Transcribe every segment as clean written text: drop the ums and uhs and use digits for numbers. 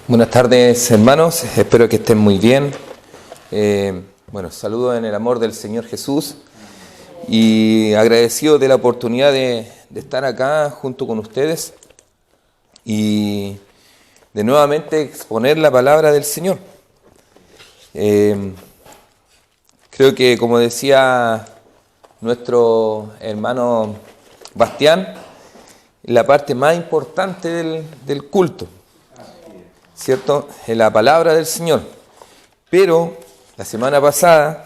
Buenas tardes, hermanos, espero que estén muy bien. Saludo en el amor del Señor Jesús y agradecido de la oportunidad de estar acá junto con ustedes y de nuevamente exponer la palabra del Señor. Creo que, como decía nuestro hermano Bastián, la parte más importante del culto, ¿cierto? Es la palabra del Señor. Pero la semana pasada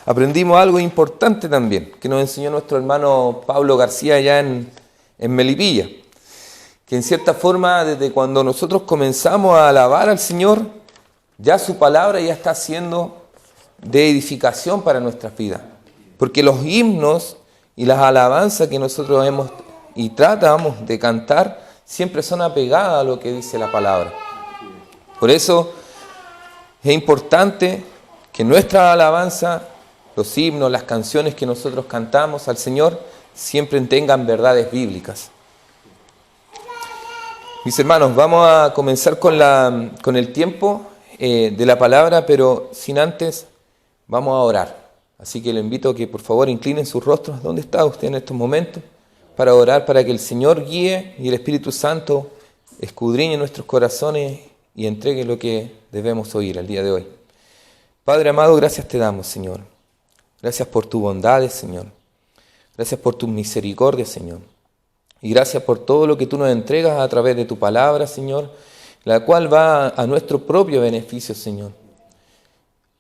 aprendimos algo importante también, que nos enseñó nuestro hermano Pablo García allá en Melipilla, que en cierta forma desde cuando nosotros comenzamos a alabar al Señor, ya su palabra ya está siendo de edificación para nuestras vidas. Porque los himnos y las alabanzas que nosotros hemos y tratamos de cantar siempre son apegadas a lo que dice la palabra. Por eso es importante que nuestra alabanza, los himnos, las canciones que nosotros cantamos al Señor, siempre tengan verdades bíblicas. Mis hermanos, vamos a comenzar con el tiempo de la palabra, pero sin antes vamos a orar. Así que le invito a que por favor inclinen sus rostros. ¿Dónde está usted en estos momentos? Para orar, para que el Señor guíe y el Espíritu Santo escudriñe nuestros corazones y entregue lo que debemos oír el día de hoy. Padre amado, gracias te damos, Señor. Gracias por tu bondad, Señor. Gracias por tu misericordia, Señor. Y gracias por todo lo que tú nos entregas a través de tu palabra, Señor, la cual va a nuestro propio beneficio, Señor.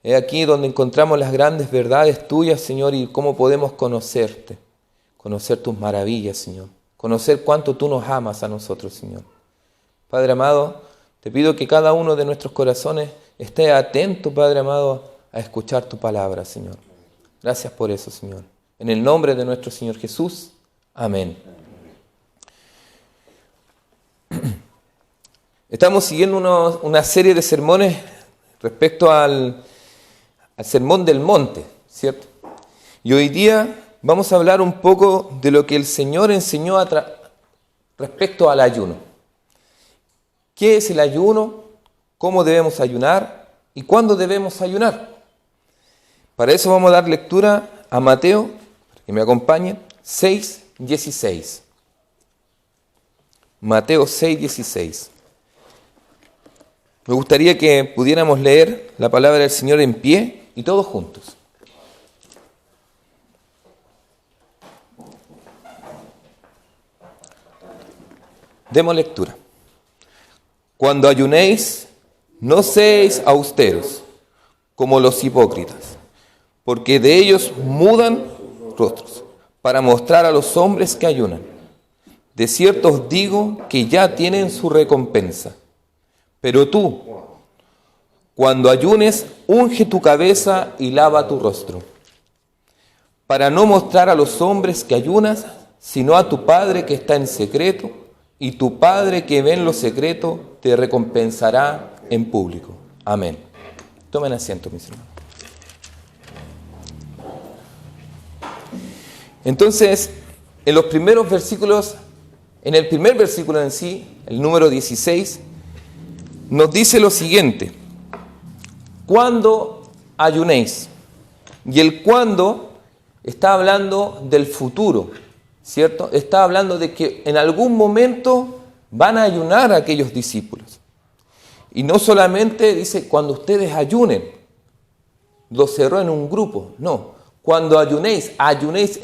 Es aquí donde encontramos las grandes verdades tuyas, Señor, y cómo podemos conocerte, conocer tus maravillas, Señor, conocer cuánto tú nos amas a nosotros, Señor. Padre amado, te pido que cada uno de nuestros corazones esté atento, Padre amado, a escuchar tu palabra, Señor. Gracias por eso, Señor. En el nombre de nuestro Señor Jesús. Amén. Estamos siguiendo una serie de sermones respecto al Sermón del Monte, ¿cierto? Y hoy día vamos a hablar un poco de lo que el Señor enseñó respecto al ayuno. ¿Qué es el ayuno? ¿Cómo debemos ayunar? ¿Y cuándo debemos ayunar? Para eso vamos a dar lectura a Mateo, que me acompañen, 6:16. Mateo 6:16. Me gustaría que pudiéramos leer la palabra del Señor en pie y todos juntos. Demos lectura. Cuando ayunéis, no seáis austeros, como los hipócritas, porque de ellos mudan rostros, para mostrar a los hombres que ayunan. De cierto os digo que ya tienen su recompensa. Pero tú, cuando ayunes, unge tu cabeza y lava tu rostro, para no mostrar a los hombres que ayunas, sino a tu Padre que está en secreto, y tu Padre que ve en lo secreto te recompensará en público. Amén. Tomen asiento, mis hermanos. Entonces, en los primeros versículos, en el primer versículo en sí, el número 16, nos dice lo siguiente: cuando ayunéis. Y el cuando está hablando del futuro, ¿cierto? Está hablando de que en algún momento van a ayunar a aquellos discípulos. Y no solamente dice cuando ustedes ayunen, lo cerró en un grupo, no. Cuando ayunéis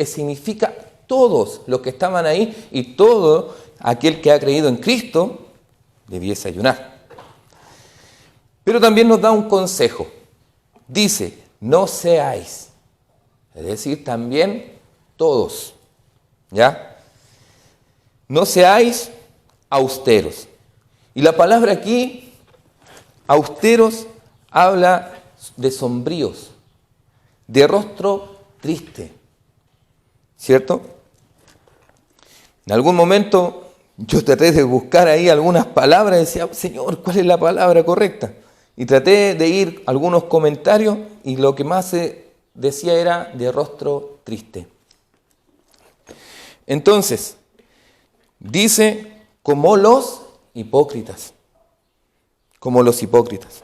significa todos los que estaban ahí y todo aquel que ha creído en Cristo debiese ayunar. Pero también nos da un consejo. Dice, no seáis, es decir, también todos, ¿ya? No seáis austeros. Y la palabra aquí, austeros, habla de sombríos, de rostro triste, ¿cierto? En algún momento yo traté de buscar ahí algunas palabras y decía, Señor, ¿cuál es la palabra correcta? Y traté de ir a algunos comentarios y lo que más se decía era de rostro triste. Entonces, dice, como los hipócritas. como los hipócritas.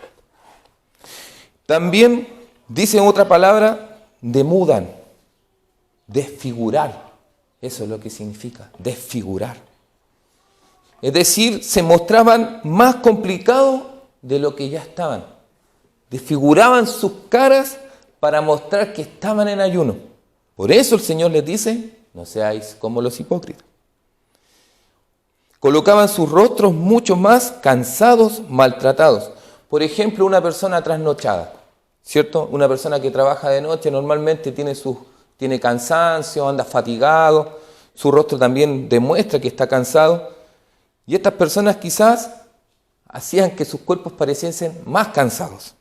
También dice otra palabra, demudan, desfigurar. Eso es lo que significa, desfigurar. Es decir, se mostraban más complicados de lo que ya estaban. Desfiguraban sus caras para mostrar que estaban en ayuno. Por eso el Señor les dice, no seáis como los hipócritas. Colocaban sus rostros mucho más cansados, maltratados. Por ejemplo, una persona trasnochada, ¿cierto? Una persona que trabaja de noche normalmente tiene cansancio, anda fatigado, su rostro también demuestra que está cansado. Y estas personas quizás hacían que sus cuerpos pareciesen más cansados.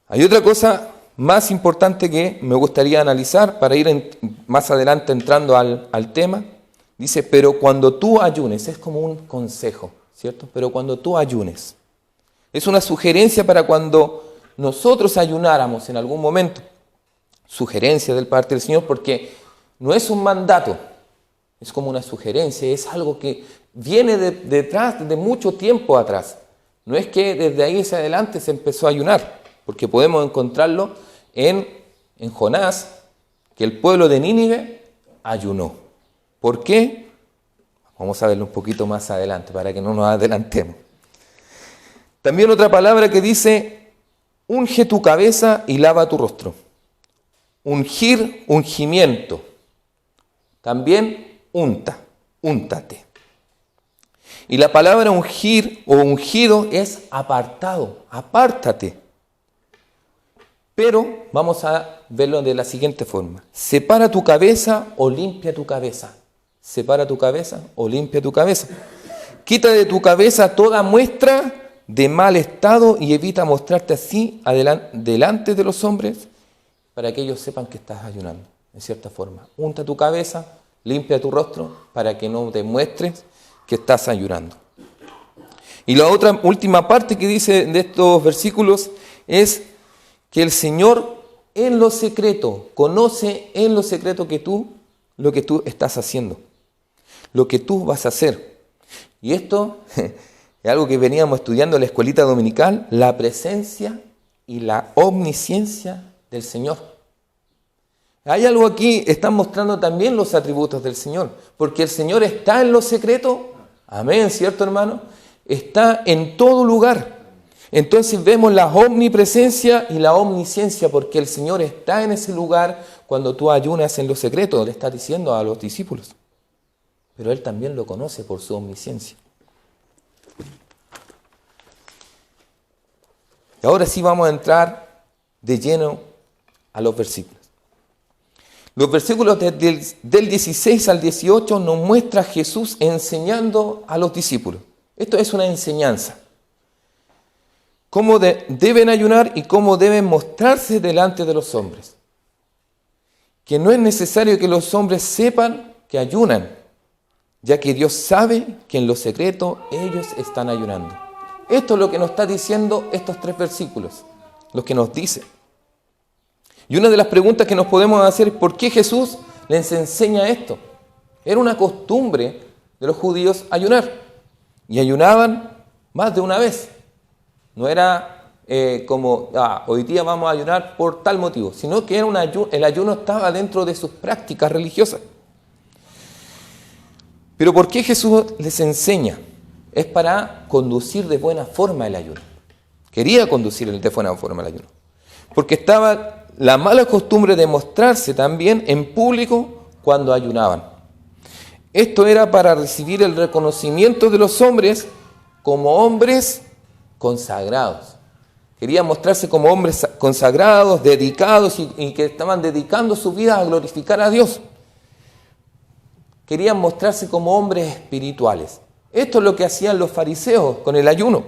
Hay otra cosa más importante que me gustaría analizar para ir más adelante entrando al tema. Dice, pero cuando tú ayunes, es como un consejo, ¿cierto? Pero cuando tú ayunes, es una sugerencia para cuando nosotros ayunáramos en algún momento. Sugerencia del parte del Señor, porque no es un mandato, es como una sugerencia, es algo que viene detrás de mucho tiempo atrás. No es que desde ahí hacia adelante se empezó a ayunar, porque podemos encontrarlo en Jonás, que el pueblo de Nínive ayunó. ¿Por qué? Vamos a verlo un poquito más adelante para que no nos adelantemos. También otra palabra que dice, unge tu cabeza y lava tu rostro. Ungir, ungimiento. También úntate. Y la palabra ungir o ungido es apartado, apártate. Pero vamos a verlo de la siguiente forma. Separa tu cabeza o limpia tu cabeza. Separa tu cabeza o limpia tu cabeza. Quita de tu cabeza toda muestra de mal estado y evita mostrarte así delante de los hombres para que ellos sepan que estás ayunando, en cierta forma. Unta tu cabeza, limpia tu rostro para que no te muestres que estás ayunando. Y la otra última parte que dice de estos versículos es que el Señor en lo secreto, conoce en lo secreto lo que tú estás haciendo, lo que tú vas a hacer. Y esto es algo que veníamos estudiando en la escuelita dominical, la presencia y la omnisciencia del Señor. Hay algo aquí, están mostrando también los atributos del Señor, porque el Señor está en lo secreto, amén, ¿cierto, hermano? Está en todo lugar. Entonces vemos la omnipresencia y la omnisciencia, porque el Señor está en ese lugar cuando tú ayunas en lo secreto, le está diciendo a los discípulos. Pero Él también lo conoce por su omnisciencia. Y ahora sí vamos a entrar de lleno a los versículos. Los versículos del 16 al 18 nos muestra a Jesús enseñando a los discípulos. Esto es una enseñanza. Cómo deben ayunar y cómo deben mostrarse delante de los hombres. Que no es necesario que los hombres sepan que ayunan, ya que Dios sabe que en lo secreto ellos están ayunando. Esto es lo que nos está diciendo estos 3 versículos, lo que nos dice. Y una de las preguntas que nos podemos hacer es ¿por qué Jesús les enseña esto? Era una costumbre de los judíos ayunar, y ayunaban más de una vez. No era como, hoy día vamos a ayunar por tal motivo, sino que era el ayuno estaba dentro de sus prácticas religiosas. Pero ¿por qué Jesús les enseña? Es para conducir de buena forma el ayuno. Quería conducir de buena forma el ayuno. Porque estaba la mala costumbre de mostrarse también en público cuando ayunaban. Esto era para recibir el reconocimiento de los hombres como hombres consagrados. Querían mostrarse como hombres consagrados, dedicados y que estaban dedicando su vida a glorificar a Dios. Querían mostrarse como hombres espirituales. Esto es lo que hacían los fariseos con el ayuno,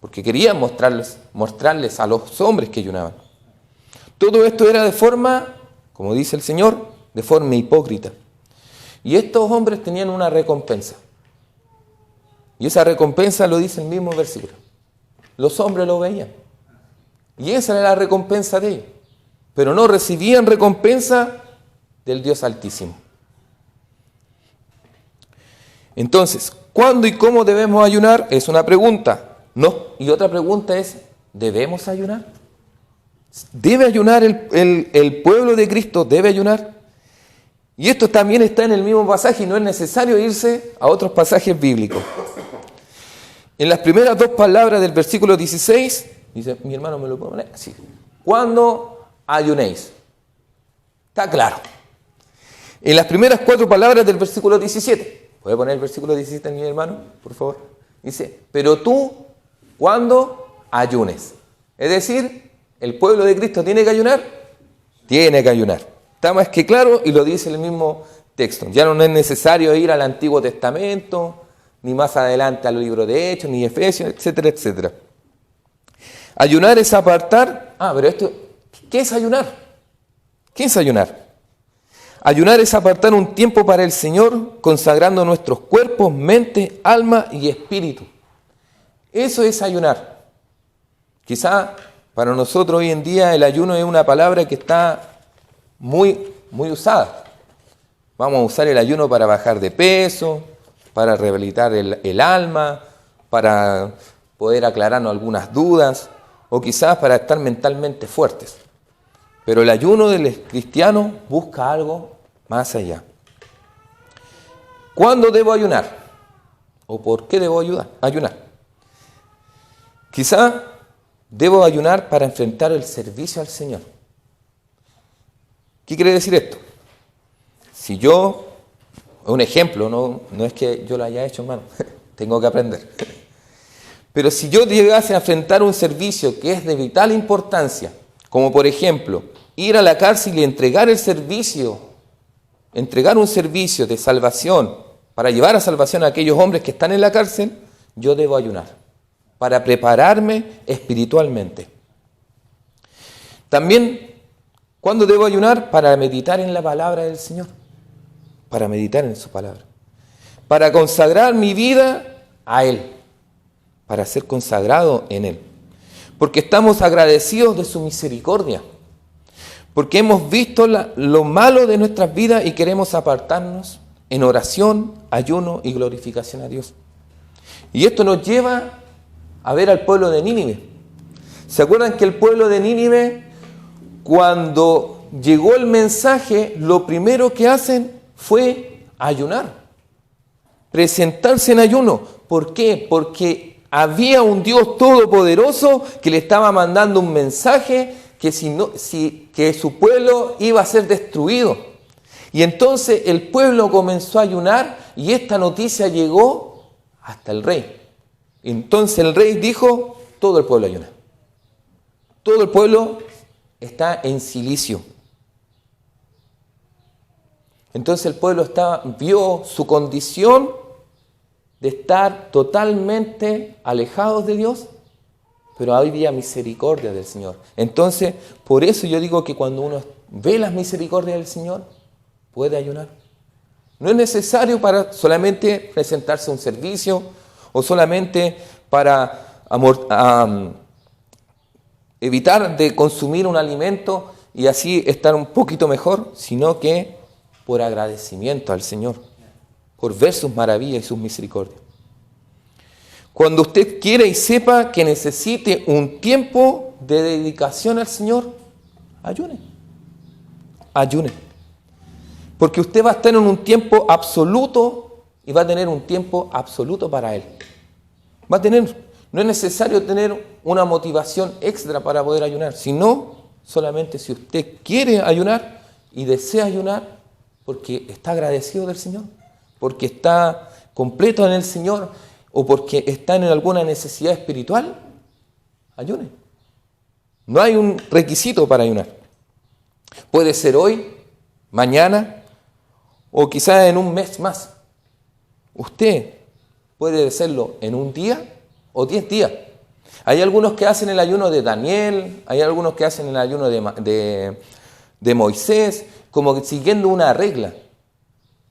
porque querían mostrarles a los hombres que ayunaban. Todo esto era de forma, como dice el Señor, de forma hipócrita. Y estos hombres tenían una recompensa. Y esa recompensa lo dice el mismo versículo. Los hombres lo veían. Y esa era la recompensa de ellos. Pero no recibían recompensa del Dios Altísimo. Entonces, ¿cuándo y cómo debemos ayunar? Es una pregunta. No. Y otra pregunta es, ¿debemos ayunar? ¿Debe ayunar el pueblo de Cristo? ¿Debe ayunar? Y esto también está en el mismo pasaje y no es necesario irse a otros pasajes bíblicos. En las primeras dos palabras del versículo 16, dice, mi hermano, ¿me lo puede poner? Sí. ¿Cuándo ayunéis? Está claro. En las primeras cuatro palabras del versículo 17, ¿puede poner el versículo 17, mi hermano, por favor? Dice, pero tú, ¿cuándo ayunes? Es decir, ¿el pueblo de Cristo tiene que ayunar? Tiene que ayunar. Está más que claro y lo dice el mismo texto. Ya no es necesario ir al Antiguo Testamento, ni más adelante al libro de Hechos, ni Efesios, etcétera, etcétera. Ayunar es apartar. Pero esto, ¿qué es ayunar? ¿Qué es ayunar? Ayunar es apartar un tiempo para el Señor, consagrando nuestros cuerpos, mente, alma y espíritu. Eso es ayunar. Quizá para nosotros hoy en día el ayuno es una palabra que está muy usada. Vamos a usar el ayuno para bajar de peso, para rehabilitar el alma, para poder aclararnos algunas dudas, o quizás para estar mentalmente fuertes. Pero el ayuno del cristiano busca algo más allá. ¿Cuándo debo ayunar? ¿O por qué debo ayunar? Quizá debo ayunar para enfrentar el servicio al Señor. ¿Qué quiere decir esto? Si yo, un ejemplo, no es que yo lo haya hecho, hermano, tengo que aprender. Pero si yo llegase a enfrentar un servicio que es de vital importancia, como por ejemplo, ir a la cárcel y entregar un servicio de salvación, para llevar a salvación a aquellos hombres que están en la cárcel, yo debo ayunar, para prepararme espiritualmente. También, ¿cuándo debo ayunar? Para meditar en la palabra del Señor, para meditar en su palabra, para consagrar mi vida a Él, para ser consagrado en Él, porque estamos agradecidos de su misericordia, porque hemos visto lo malo de nuestras vidas y queremos apartarnos en oración, ayuno y glorificación a Dios. Y esto nos lleva a ver al pueblo de Nínive. ¿Se acuerdan que el pueblo de Nínive, cuando llegó el mensaje, lo primero que hacen fue ayunar, presentarse en ayuno? ¿Por qué? Porque había un Dios todopoderoso que le estaba mandando un mensaje que su pueblo iba a ser destruido. Y entonces el pueblo comenzó a ayunar y esta noticia llegó hasta el rey. Entonces el rey dijo, todo el pueblo ayuna. Todo el pueblo está en silicio. Entonces el pueblo vio su condición de estar totalmente alejados de Dios, pero había misericordia del Señor. Entonces, por eso yo digo que cuando uno ve las misericordias del Señor, puede ayunar. No es necesario para solamente presentarse a un servicio o solamente para evitar de consumir un alimento y así estar un poquito mejor, sino que por agradecimiento al Señor, por ver sus maravillas y sus misericordias. Cuando usted quiere y sepa que necesite un tiempo de dedicación al Señor, ayune. Ayune. Porque usted va a estar en un tiempo absoluto y va a tener un tiempo absoluto para Él. No es necesario tener una motivación extra para poder ayunar, sino solamente si usted quiere ayunar y desea ayunar porque está agradecido del Señor, porque está completo en el Señor, o porque están en alguna necesidad espiritual, ayune. No hay un requisito para ayunar. Puede ser hoy, mañana, o quizás en un mes más. Usted puede hacerlo en un día o 10 días. Hay algunos que hacen el ayuno de Daniel, hay algunos que hacen el ayuno de Moisés, como siguiendo una regla.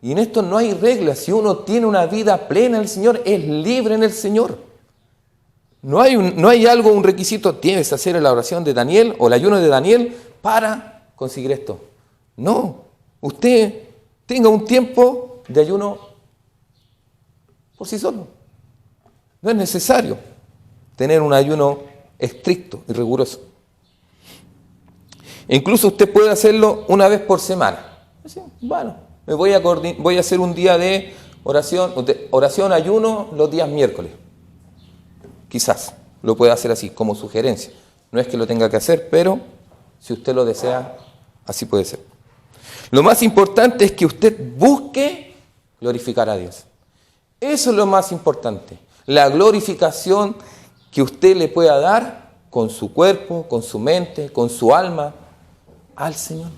Y en esto no hay reglas. Si uno tiene una vida plena en el Señor, es libre en el Señor. No hay un requisito, tienes que hacer la oración de Daniel o el ayuno de Daniel para conseguir esto. No, usted tenga un tiempo de ayuno por sí solo. No es necesario. tener un ayuno estricto y riguroso. Incluso usted puede hacerlo una vez por semana. Así, bueno, voy a hacer un día de oración, ayuno los días miércoles. Quizás lo puede hacer así, como sugerencia. No es que lo tenga que hacer, pero si usted lo desea, así puede ser. Lo más importante es que usted busque glorificar a Dios. Eso es lo más importante. La glorificación que usted le pueda dar con su cuerpo, con su mente, con su alma, al Señor.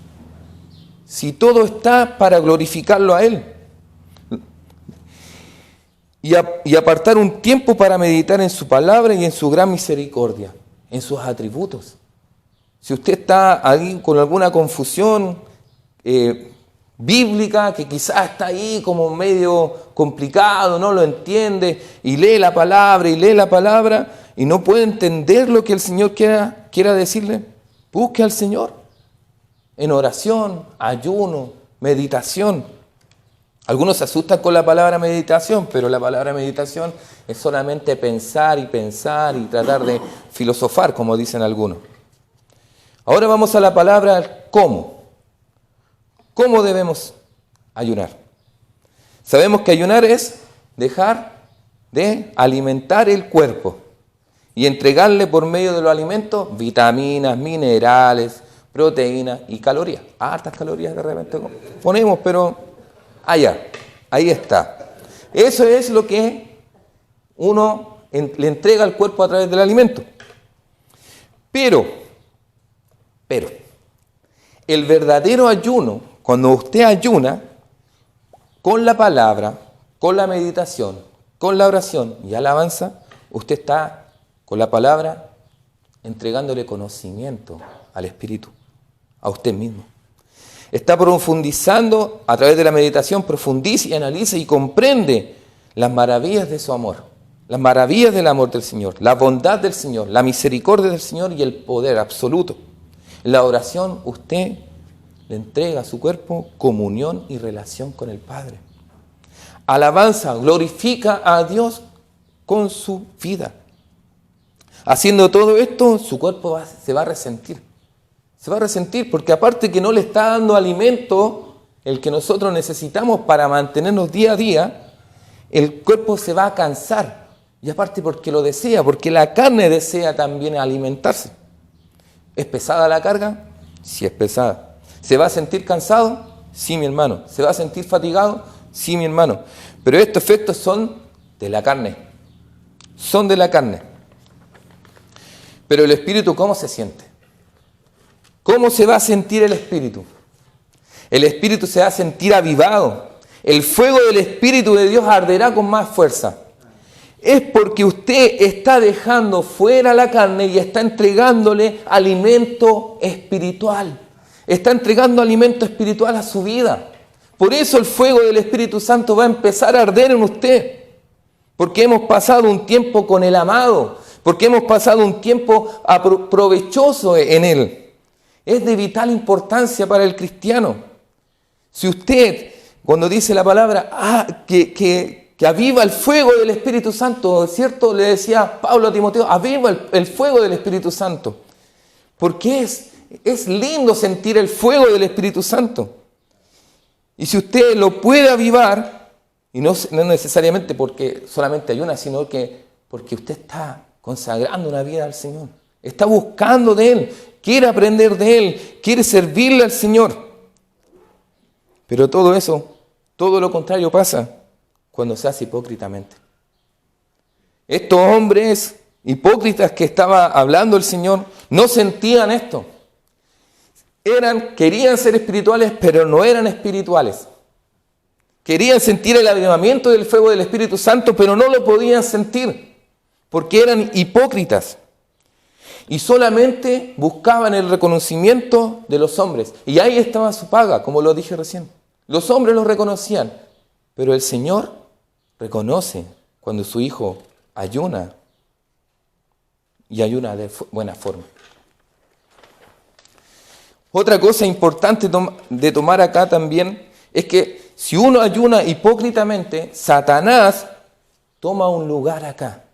Si todo está para glorificarlo a Él. Y apartar un tiempo para meditar en su palabra y en su gran misericordia, en sus atributos. Si usted está ahí con alguna confusión bíblica, que quizás está ahí como medio complicado, no lo entiende, y lee la palabra y no puede entender lo que el Señor quiera decirle, busque al Señor en oración, ayuno, meditación. Algunos se asustan con la palabra meditación, pero la palabra meditación es solamente pensar y tratar de filosofar, como dicen algunos. Ahora vamos a la palabra cómo. ¿Cómo debemos ayunar? Sabemos que ayunar es dejar de alimentar el cuerpo y entregarle por medio de los alimentos vitaminas, minerales, proteínas y calorías. Hartas calorías de repente ponemos, pero allá, ahí está. Eso es lo que uno le entrega al cuerpo a través del alimento. Pero, el verdadero ayuno, cuando usted ayuna, con la palabra, con la meditación, con la oración y alabanza, usted está con la palabra entregándole conocimiento al Espíritu, a usted mismo. Está profundizando a través de la meditación, profundiza y analiza y comprende las maravillas de su amor, las maravillas del amor del Señor, la bondad del Señor, la misericordia del Señor y el poder absoluto. En la oración usted le entrega a su cuerpo comunión y relación con el Padre. Alabanza, glorifica a Dios con su vida. Haciendo todo esto, su cuerpo se va a resentir. Se va a resentir porque aparte que no le está dando alimento, el que nosotros necesitamos para mantenernos día a día, el cuerpo se va a cansar. Y aparte porque lo desea, porque la carne desea también alimentarse. ¿Es pesada la carga? Sí, es pesada. ¿Se va a sentir cansado? Sí, mi hermano. ¿Se va a sentir fatigado? Sí, mi hermano. Pero estos efectos son de la carne. Son de la carne. Pero el espíritu, ¿cómo se siente? ¿Cómo se va a sentir el espíritu? El espíritu se va a sentir avivado. El fuego del Espíritu de Dios arderá con más fuerza. Es porque usted está dejando fuera la carne y está entregándole alimento espiritual. Está entregando alimento espiritual a su vida. Por eso el fuego del Espíritu Santo va a empezar a arder en usted. Porque hemos pasado un tiempo con el amado. Porque hemos pasado un tiempo provechoso en Él. Es de vital importancia para el cristiano. Si usted, cuando dice la palabra, que aviva el fuego del Espíritu Santo, ¿cierto? Le decía Pablo a Timoteo, aviva el fuego del Espíritu Santo. Porque es lindo sentir el fuego del Espíritu Santo. Y si usted lo puede avivar, y no necesariamente porque solamente ayuna, sino que porque usted está consagrando una vida al Señor. Está buscando de Él, quiere aprender de Él, quiere servirle al Señor. Pero todo eso, todo lo contrario pasa cuando se hace hipócritamente. Estos hombres hipócritas que estaba hablando el Señor no sentían esto. Querían ser espirituales, pero no eran espirituales. Querían sentir el avivamiento del fuego del Espíritu Santo, pero no lo podían sentir, porque eran hipócritas. Y solamente buscaban el reconocimiento de los hombres. Y ahí estaba su paga, como lo dije recién. Los hombres los reconocían, pero el Señor reconoce cuando su hijo ayuna y ayuna de buena forma. Otra cosa importante de tomar acá también es que si uno ayuna hipócritamente, Satanás toma un lugar acá.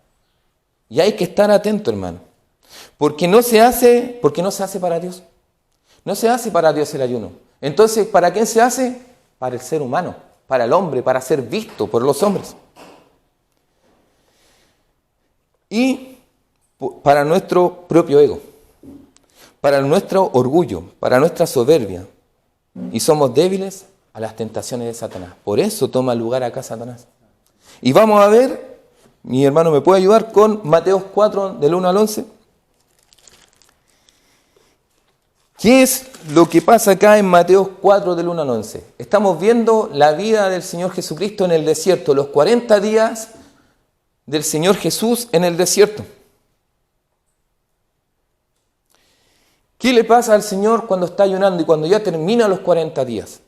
Y hay que estar atento, hermano. Porque no se hace para Dios. No se hace para Dios el ayuno. Entonces, ¿para quién se hace? Para el ser humano, para el hombre, para ser visto por los hombres. Y para nuestro propio ego, para nuestro orgullo, para nuestra soberbia. Y somos débiles a las tentaciones de Satanás. Por eso toma lugar acá Satanás. Y vamos a ver, mi hermano me puede ayudar con Mateo 4, del 1 al 11. ¿Qué es lo que pasa acá en Mateo 4, del 1 al 11? Estamos viendo la vida del Señor Jesucristo en el desierto, los 40 días del Señor Jesús en el desierto. ¿Qué le pasa al Señor cuando está ayunando y cuando ya termina los 40 días?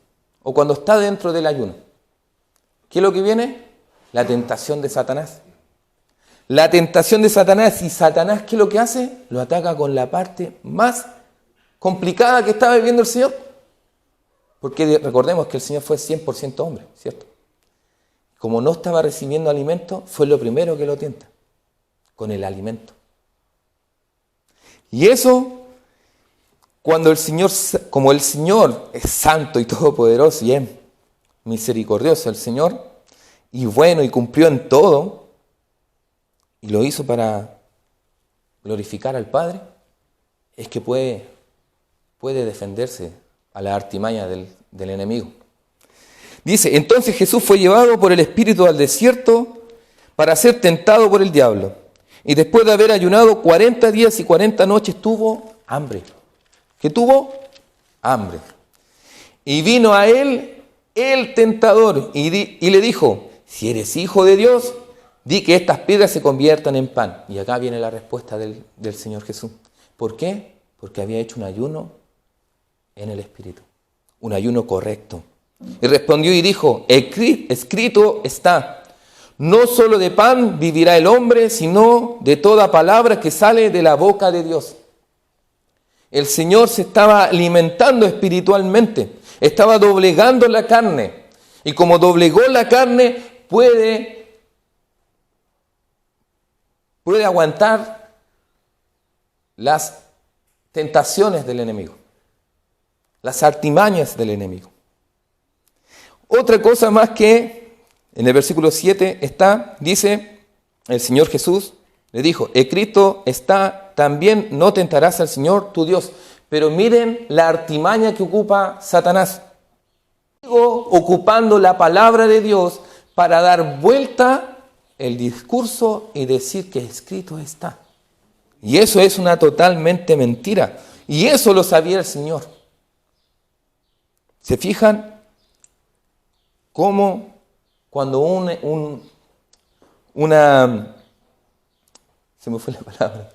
O cuando está dentro del ayuno. ¿Qué es lo que viene? La tentación de Satanás. La tentación de Satanás. Y Satanás, ¿qué es lo que hace? Lo ataca con la parte más complicada que estaba viviendo el Señor. Porque recordemos que el Señor fue 100% hombre, ¿cierto? Como no estaba recibiendo alimento, fue lo primero que lo tienta. Con el alimento. Y eso, cuando el Señor, como el Señor es santo y todopoderoso y es misericordioso el Señor, y bueno y cumplió en todo, y lo hizo para glorificar al Padre, es que puede defenderse a la artimaña del enemigo. Dice, entonces Jesús fue llevado por el Espíritu al desierto para ser tentado por el diablo. Y después de haber ayunado 40 días y 40 noches tuvo hambre. ¿Qué tuvo? Hambre. Y vino a él el tentador y le dijo, si eres hijo de Dios, di que estas piedras se conviertan en pan. Y acá viene la respuesta del Señor Jesús. ¿Por qué? Porque había hecho un ayuno en el Espíritu. Un ayuno correcto. Y respondió y dijo, escrito está, no solo de pan vivirá el hombre, sino de toda palabra que sale de la boca de Dios. El Señor se estaba alimentando espiritualmente, estaba doblegando la carne. Y como doblegó la carne, puede aguantar las tentaciones del enemigo, las artimañas del enemigo. Otra cosa más que en el versículo 7 dice, el Señor Jesús le dijo, escrito está, también no tentarás al Señor tu Dios. Pero miren la artimaña que ocupa Satanás. Ocupando la palabra de Dios para dar vuelta el discurso y decir que escrito está. Y eso es una totalmente mentira. Y eso lo sabía el Señor. ¿Se fijan? Cómo cuando se me fue la palabra.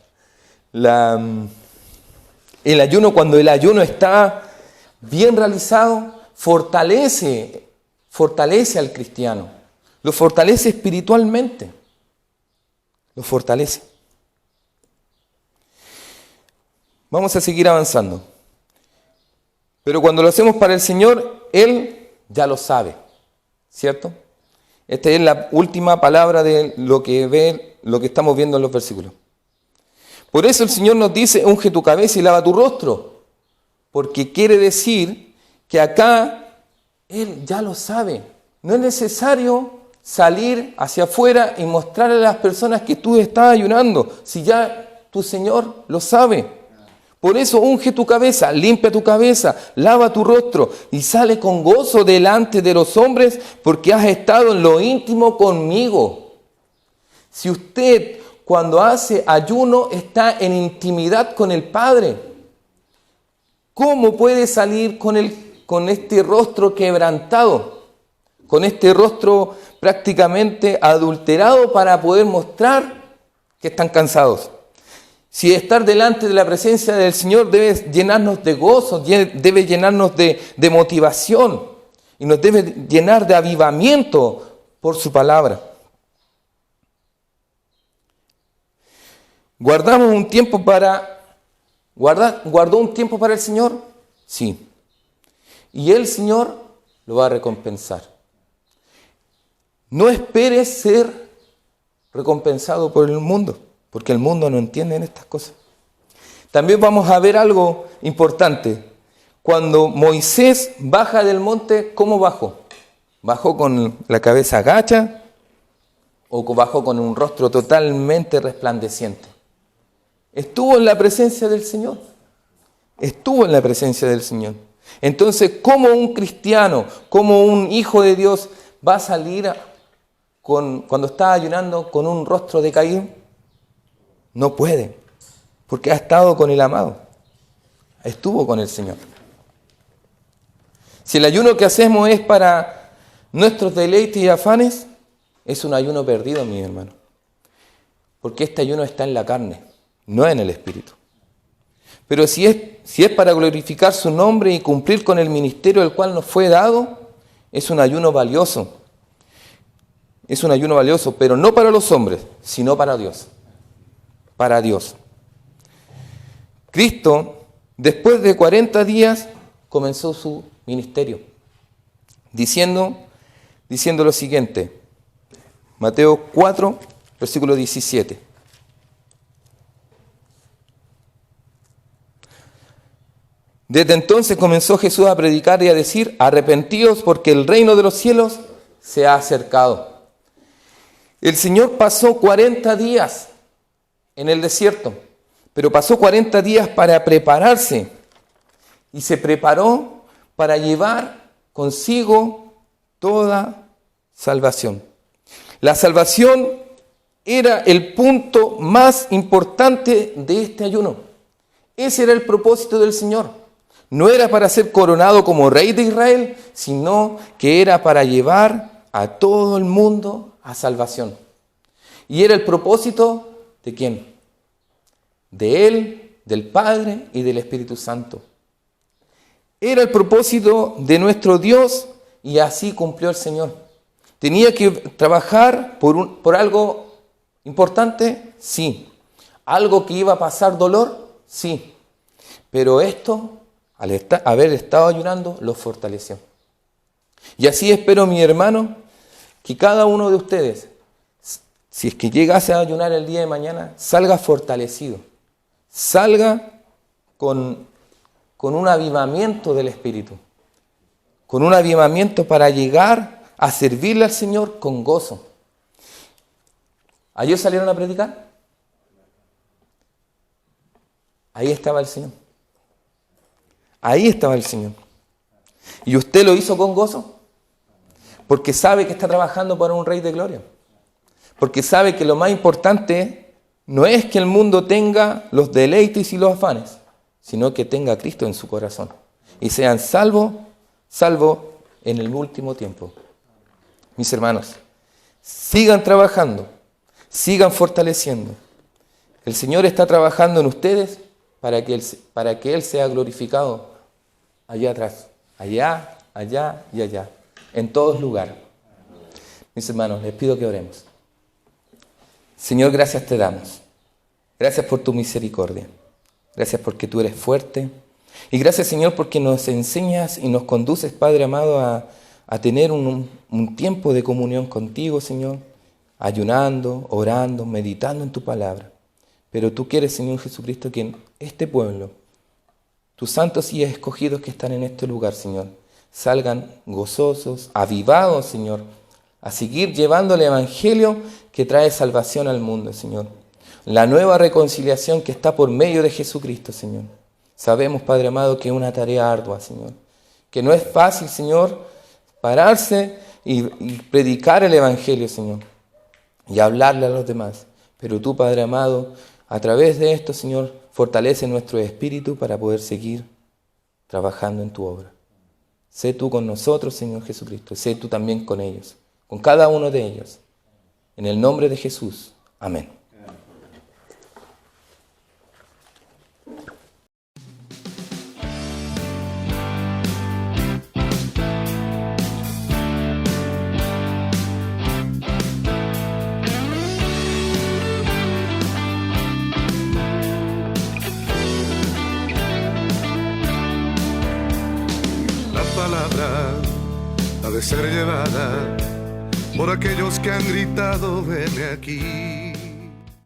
El ayuno, cuando el ayuno está bien realizado, fortalece al cristiano. Lo fortalece espiritualmente. Lo fortalece. Vamos a seguir avanzando. Pero cuando lo hacemos para el Señor, Él ya lo sabe. ¿Cierto? Esta es la última palabra de lo que estamos viendo en los versículos. Por eso el Señor nos dice, unge tu cabeza y lava tu rostro. Porque quiere decir que acá Él ya lo sabe. No es necesario salir hacia afuera y mostrarle a las personas que tú estás ayunando, si ya tu Señor lo sabe. Por eso unge tu cabeza, limpia tu cabeza, lava tu rostro y sale con gozo delante de los hombres porque has estado en lo íntimo conmigo. Si usted cuando hace ayuno está en intimidad con el Padre, ¿cómo puede salir con este rostro quebrantado? Con este rostro prácticamente adulterado para poder mostrar que están cansados. Si estar delante de la presencia del Señor debe llenarnos de gozo, debe llenarnos de motivación y nos debe llenar de avivamiento por su palabra. ¿Guardó un tiempo para el Señor? Sí. Y el Señor lo va a recompensar. No esperes ser recompensado por el mundo. porque el mundo no entiende estas cosas. También vamos a ver algo importante. Cuando Moisés baja del monte, ¿cómo bajó? ¿Bajó con la cabeza agacha o bajó con un rostro totalmente resplandeciente? Estuvo en la presencia del Señor. Estuvo en la presencia del Señor. Entonces, ¿cómo un cristiano, como un hijo de Dios, va a salir cuando está ayunando con un rostro decaído? No puede, porque ha estado con el amado. Estuvo con el Señor. Si el ayuno que hacemos es para nuestros deleites y afanes, es un ayuno perdido, mi hermano. Porque este ayuno está en la carne, no en el espíritu. Pero si es para glorificar su nombre y cumplir con el ministerio el cual nos fue dado, es un ayuno valioso. Es un ayuno valioso, pero no para los hombres, sino para Dios. Para Dios. Cristo, después de 40 días, comenzó su ministerio, diciendo lo siguiente. Mateo 4, versículo 17. Desde entonces comenzó Jesús a predicar y a decir: arrepentíos porque el reino de los cielos se ha acercado. El Señor pasó 40 días en el desierto, pero pasó 40 días para prepararse y se preparó para llevar consigo toda salvación. La salvación era el punto más importante de este ayuno. Ese era el propósito del Señor. No era para ser coronado como rey de Israel, sino que era para llevar a todo el mundo a salvación. Y era el propósito ¿de quién? De Él, del Padre y del Espíritu Santo. Era el propósito de nuestro Dios y así cumplió el Señor. ¿Tenía que trabajar por algo importante? Sí. ¿Algo que iba a pasar dolor? Sí. Pero esto, al haber estado ayunando, lo fortaleció. Y así espero, mi hermano, que cada uno de ustedes, si es que llegase a ayunar el día de mañana, salga fortalecido. Salga con un avivamiento del Espíritu. Con un avivamiento para llegar a servirle al Señor con gozo. ¿Ayer salieron a predicar? Ahí estaba el Señor. Ahí estaba el Señor. ¿Y usted lo hizo con gozo? Porque sabe que está trabajando para un Rey de Gloria. Porque sabe que lo más importante no es que el mundo tenga los deleites y los afanes, sino que tenga a Cristo en su corazón. Y sean salvos en el último tiempo. Mis hermanos, sigan trabajando, sigan fortaleciendo. El Señor está trabajando en ustedes para que Él sea glorificado allá atrás, allá y allá, en todos lugares. Mis hermanos, les pido que oremos. Señor, gracias te damos. Gracias por tu misericordia. Gracias porque tú eres fuerte. Y gracias, Señor, porque nos enseñas y nos conduces, Padre amado, a tener un tiempo de comunión contigo, Señor, ayunando, orando, meditando en tu palabra. Pero tú quieres, Señor Jesucristo, que en este pueblo, tus santos y escogidos que están en este lugar, Señor, salgan gozosos, avivados, Señor, a seguir llevando el Evangelio que trae salvación al mundo, Señor. La nueva reconciliación que está por medio de Jesucristo, Señor. Sabemos, Padre amado, que es una tarea ardua, Señor. Que no es fácil, Señor, pararse y predicar el Evangelio, Señor. Y hablarle a los demás. Pero tú, Padre amado, a través de esto, Señor, fortalece nuestro espíritu para poder seguir trabajando en tu obra. Sé tú con nosotros, Señor Jesucristo. Sé tú también con ellos. Con cada uno de ellos. En el nombre de Jesús. Amén. La palabra ha de ser llevada por aquellos que han gritado, veme aquí.